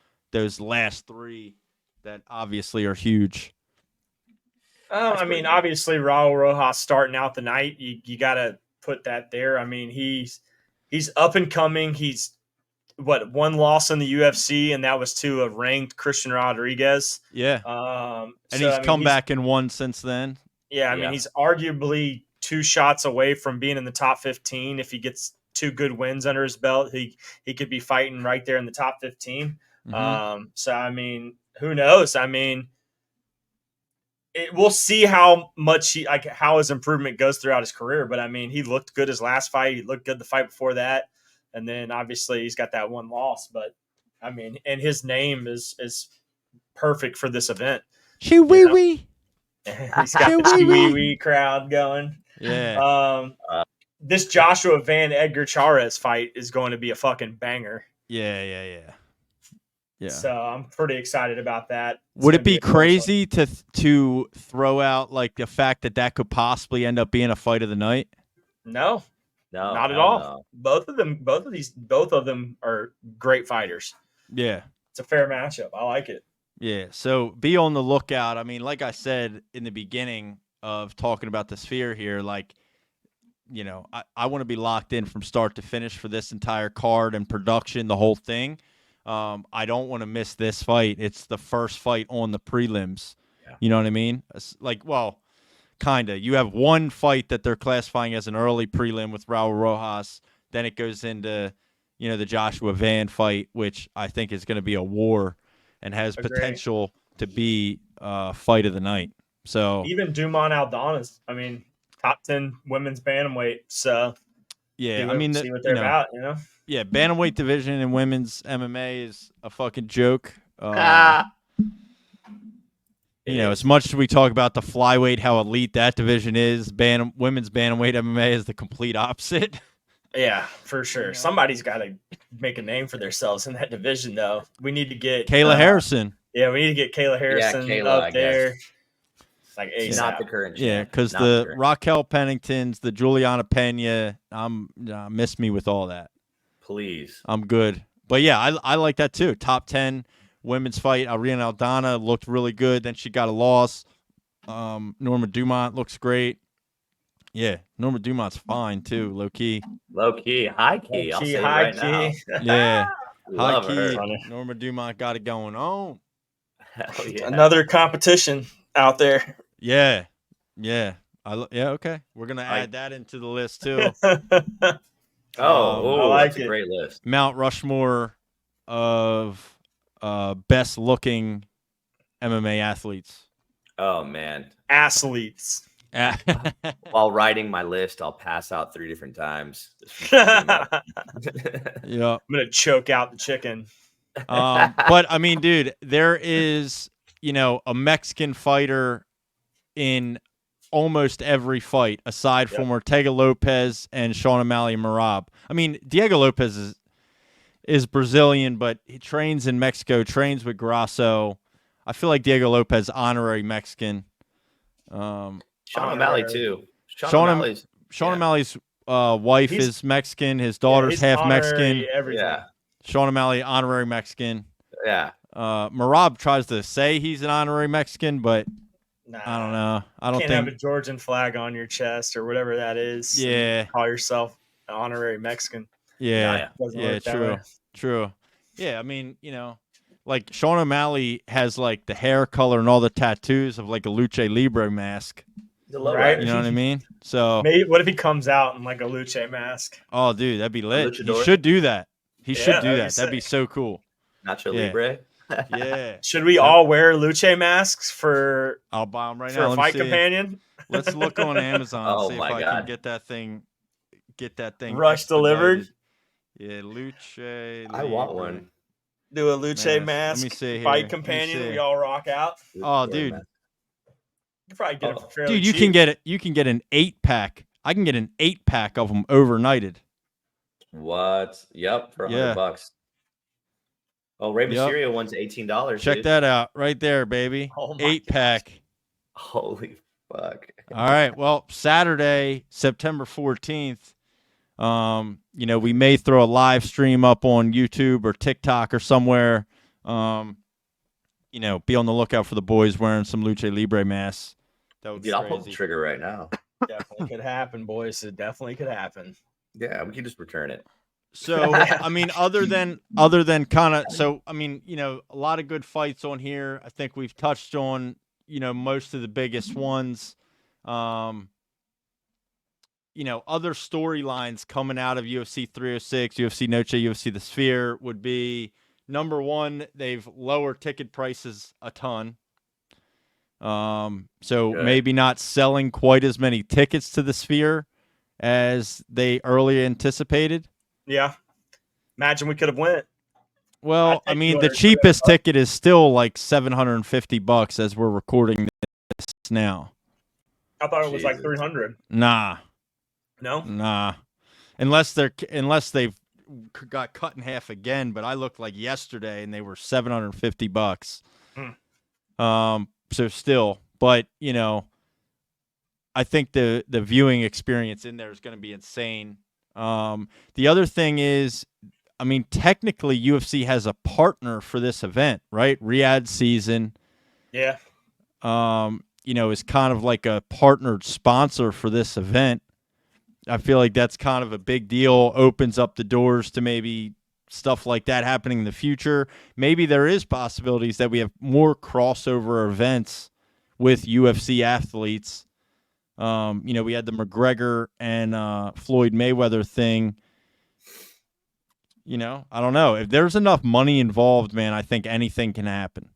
last three that obviously are huge? I mean, obviously Raul Rojas starting out the night. You got to put that there. I mean, he's up and coming. He's one loss in the UFC, and that was to a ranked Christian Rodriguez. Yeah. And he's come back and won since then. Yeah, I mean, he's arguably 2 shots away from being in the top 15. If he gets 2 good wins under his belt, he could be fighting right there in the top 15. Mm-hmm. So, I mean, who knows? I mean, we'll see how much how his improvement goes throughout his career. But, I mean, he looked good his last fight. He looked good the fight before that. And then, obviously, he's got that 1 loss. But, I mean, and his name is perfect for this event. Chee-wee-wee. He's got the wee crowd going. Yeah. this Joshua Van Edgar Chairez fight is going to be a fucking banger. Yeah. So I'm pretty excited about that. Would it be crazy to throw out like the fact that could possibly end up being a fight of the night? No, not at all. No. Both of them are great fighters. Yeah, it's a fair matchup. I like it. Yeah, so be on the lookout. I mean, like I said in the beginning of talking about the Sphere here, like, you know, I want to be locked in from start to finish for this entire card and production, the whole thing. I don't want to miss this fight. It's the first fight on the prelims. Yeah. You know what I mean? It's like, well, kind of. You have one fight that they're classifying as an early prelim with Raul Rojas. Then it goes into, you know, the Joshua Van fight, which I think is going to be a war and has potential to be fight of the night. So even Dumont Aldana's, I mean, top 10 women's bantamweight. So yeah, see what they're about, you know? Yeah, bantamweight division in women's MMA is a fucking joke. You know, as much as we talk about the flyweight, how elite that division is, women's bantamweight MMA is the complete opposite. Yeah, for sure. You know? Somebody's got to make a name for themselves in that division, though. We need to get Kayla Harrison. Yeah, we need to get Kayla Harrison up there. Like she's not the current. Yeah, because the Raquel Penningtons, the Juliana Pena, miss me with all that. Please. I'm good. But yeah, I like that too. Top 10 women's fight. Ariana Aldana looked really good. Then she got a loss. Norma Dumont looks great. Yeah, Norma Dumont's fine too, low key. Low key, high key. I'll say high right key. Now. Yeah, high key. Norma Dumont got it going on. Hell yeah. Another competition out there. Yeah. Okay, we're gonna add that into the list too. I like that's it. A great list. Mount Rushmore of best looking MMA athletes. Oh man, athletes. While writing my list, I'll pass out 3 different times. Yeah, I'm gonna choke out the chicken. But I mean, dude, there is, you know, a Mexican fighter in almost every fight aside from Ortega Lopez and Sean O'Malley and Merab. I mean, Diego Lopez is Brazilian, but he trains in Mexico, trains with Grasso. I feel like Diego Lopez honorary Mexican. Sean O'Malley too. Sean O'Malley's wife is Mexican. His daughter's half Mexican. Everything. Yeah. Sean O'Malley honorary Mexican. Yeah. Merab tries to say he's an honorary Mexican, but nah, I don't know. I don't think have a Georgian flag on your chest or whatever that is. Yeah. Call yourself an honorary Mexican. Yeah. True. Yeah, I mean, you know, like Sean O'Malley has like the hair color and all the tattoos of like a Lucha Libre mask. Right? You know what I mean? So maybe what if he comes out in like a Lucha mask? Oh, dude, that'd be lit. He should do that. He should do that. That'd be so cool. Nacho Libre. Yeah. Should we all wear Lucha masks for? I'll buy them right for now. a fight companion. Let's look on Amazon and see if I can get that thing. Rush delivered. Yeah, Lucha. I want one. Do a Lucha mask. Let me see here. Fight companion. We all rock out. Oh, dude. You probably get it for fairly dude, you cheap. can get it. You can get an 8-pack. I can get an 8-pack of them overnighted. What? Yep, for $100. Oh, Rey Mysterio one's $18. Check that out, right there, baby. Oh 8-pack. Holy fuck! All right. Well, Saturday, September 14th. You know, we may throw a live stream up on YouTube or TikTok or somewhere. You know, be on the lookout for the boys wearing some Lucha Libre masks. That would be I'll pull the trigger right now. Definitely could happen, boys. It definitely could happen. Yeah, we can just return it. So, I mean, other than kind of, so, I mean, you know, a lot of good fights on here. I think we've touched on, you know, most of the biggest ones. You know, other storylines coming out of UFC 306, UFC Noche, UFC The Sphere would be, number one, they've lowered ticket prices a ton. So maybe not selling quite as many tickets to The Sphere as they earlier anticipated. Yeah. Imagine we could have went. Well, I mean, the cheapest ticket is still like $750 as we're recording this now. I thought it was like $300. Nah. No. Nah, unless they've got cut in half again. But I looked like yesterday, and they were $750. So still, but I think the viewing experience in there is going to be insane. The other thing is, I mean, technically UFC has a partner for this event, right? Riyadh Season, Yeah. is kind of like a partnered sponsor for this event. I feel like that's kind of a big deal, opens up the doors to maybe stuff like that happening in the future. Maybe there is possibilities that we have more crossover events with UFC athletes. We had the McGregor and Floyd Mayweather thing. I don't know. If there's enough money involved, man, I think anything can happen.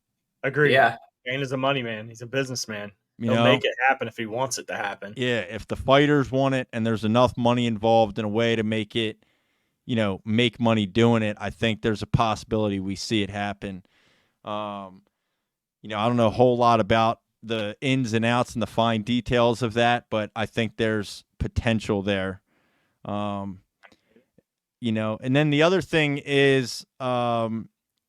Agreed. Yeah. Kane is a money man. He's a businessman. You He'll know? make it happen if he wants it to happen. Yeah, if the fighters want it and there's enough money involved in a way to make it, make money doing it, I think there's a possibility we see it happen. I don't know a whole lot about the ins and outs and the fine details of that, but I think there's potential there. And then the other thing is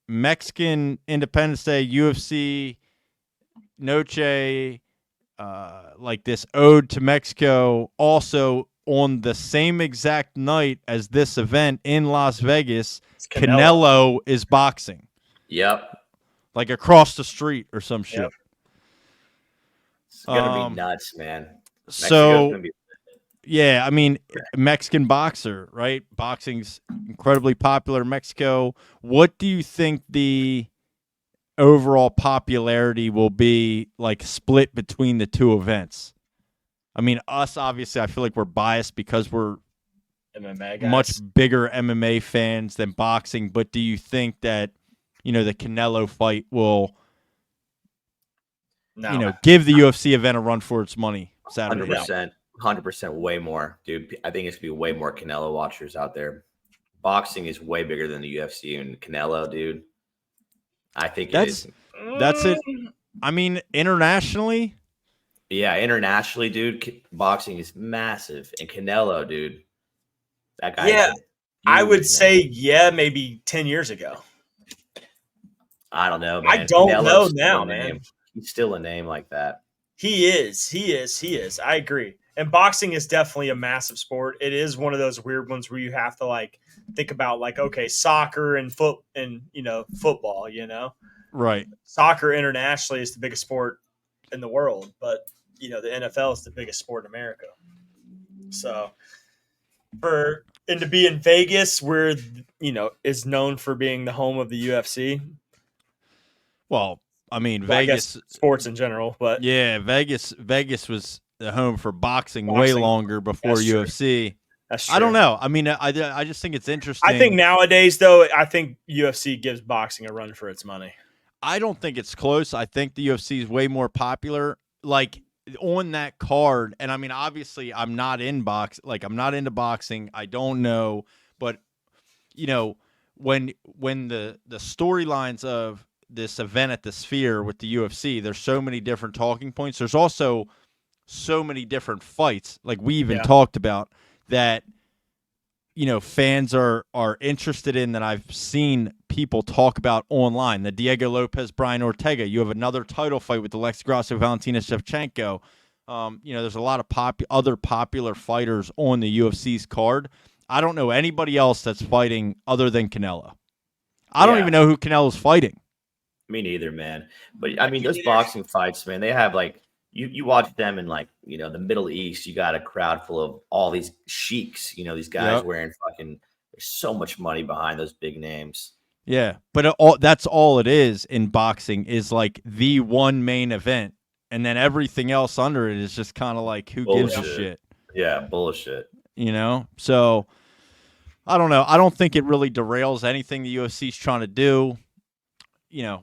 Mexican Independence Day, UFC Noche, like this ode to Mexico, also on the same exact night as this event in Las Vegas, Canelo is boxing. Yep. Like across the street or some shit. Yep. It's gonna be nuts, man. So, yeah, I mean, Mexican boxer, right? Boxing's incredibly popular in Mexico. What do you think the overall popularity will be, like, split between the two events? I mean, us, obviously, I feel like we're biased because we're MMA guys. much bigger MMA fans than boxing. But do you think that, the Canelo fight will, give the UFC event a run for its money Saturday? 100%, way more, dude. I think it's gonna be way more Canelo watchers out there. Boxing is way bigger than the UFC, and Canelo, dude. I think that's it. I mean, internationally. Yeah, internationally, dude, boxing is massive, and Canelo, dude, that guy. Yeah, I would say maybe 10 years ago. I don't know, man. I don't Canelo's know now, man. He's still a name like that. He is. I agree. And boxing is definitely a massive sport. It is one of those weird ones where you have to think about okay, soccer and football, Right. Soccer internationally is the biggest sport in the world, but the NFL is the biggest sport in America. So to be in Vegas, where is known for being the home of the UFC. Well, I mean, Vegas, sports in general, but yeah, Vegas was the home for boxing way longer before UFC. That's true. I don't know. I mean, I just think it's interesting. I think nowadays, though, UFC gives boxing a run for its money. I don't think it's close. I think the UFC is way more popular. Like on that card, and I mean, obviously, I'm not into boxing. I don't know, but when the storylines of this event at the Sphere with the UFC, there's so many different talking points. There's also so many different fights, like we even talked about, that fans are interested in, that I've seen people talk about online. The Diego Lopez Brian Ortega. You have another title fight with Alexei Grasso Valentina Shevchenko. There's a lot of other popular fighters on the UFC's card. I don't know anybody else that's fighting other than Canelo. I don't even know who Canelo's fighting. Me neither, man. But I mean, those boxing fights, man, they have you watch them in the Middle East. You got a crowd full of all these sheiks. These guys wearing fucking. There's so much money behind those big names. Yeah, but that's all it is in boxing, is the one main event, and then everything else under it is just kind of who gives a shit. Yeah, bullshit. So I don't know. I don't think it really derails anything the UFC's trying to do.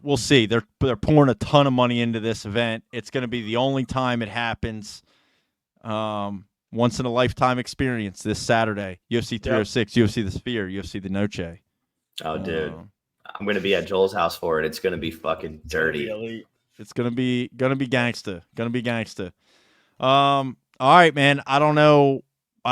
We'll see. They're pouring a ton of money into this event. It's going to be the only time it happens. Once in a lifetime experience this Saturday. UFC 306, UFC the Sphere, UFC the Noche. Oh, dude. I'm going to be at Joel's house for it. It's going to be fucking dirty. It's going to be gangsta. All right, man. I don't know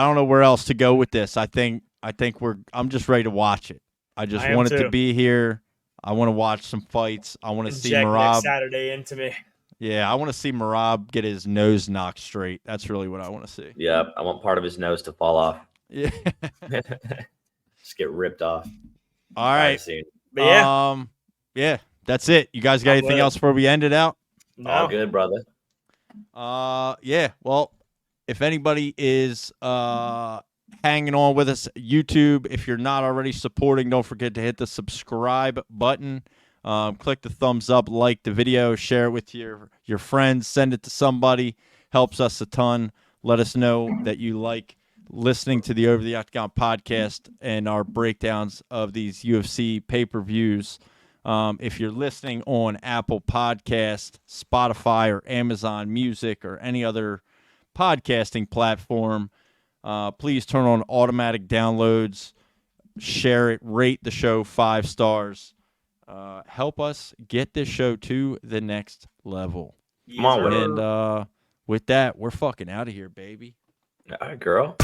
don't know where else to go with this. I think I'm just ready to watch it. I just I am want it to too. be here. I want to watch some fights. I want to see Inject next Merab. Saturday into me. Yeah, I want to see Merab get his nose knocked straight. That's really what I want to see. Yep, I want part of his nose to fall off. Yeah. Just get ripped off. All right. But yeah, Yeah, that's it. You guys got I'm anything with else before we end it out? no. All good, brother. Yeah. Well, if anybody is hanging on with us, YouTube, if you're not already supporting, don't forget to hit the subscribe button. Click the thumbs up, like the video, share it with your friends, send it to somebody. Helps us a ton. Let us know that you like listening to the Over the Octagon podcast and our breakdowns of these UFC pay-per-views. If you're listening on Apple Podcast, Spotify, or Amazon Music, or any other podcasting platform, please turn on automatic downloads, share it, rate the show 5 stars. Help us get this show to the next level. Come on with it. And with that, we're fucking out of here, baby. All right, girl.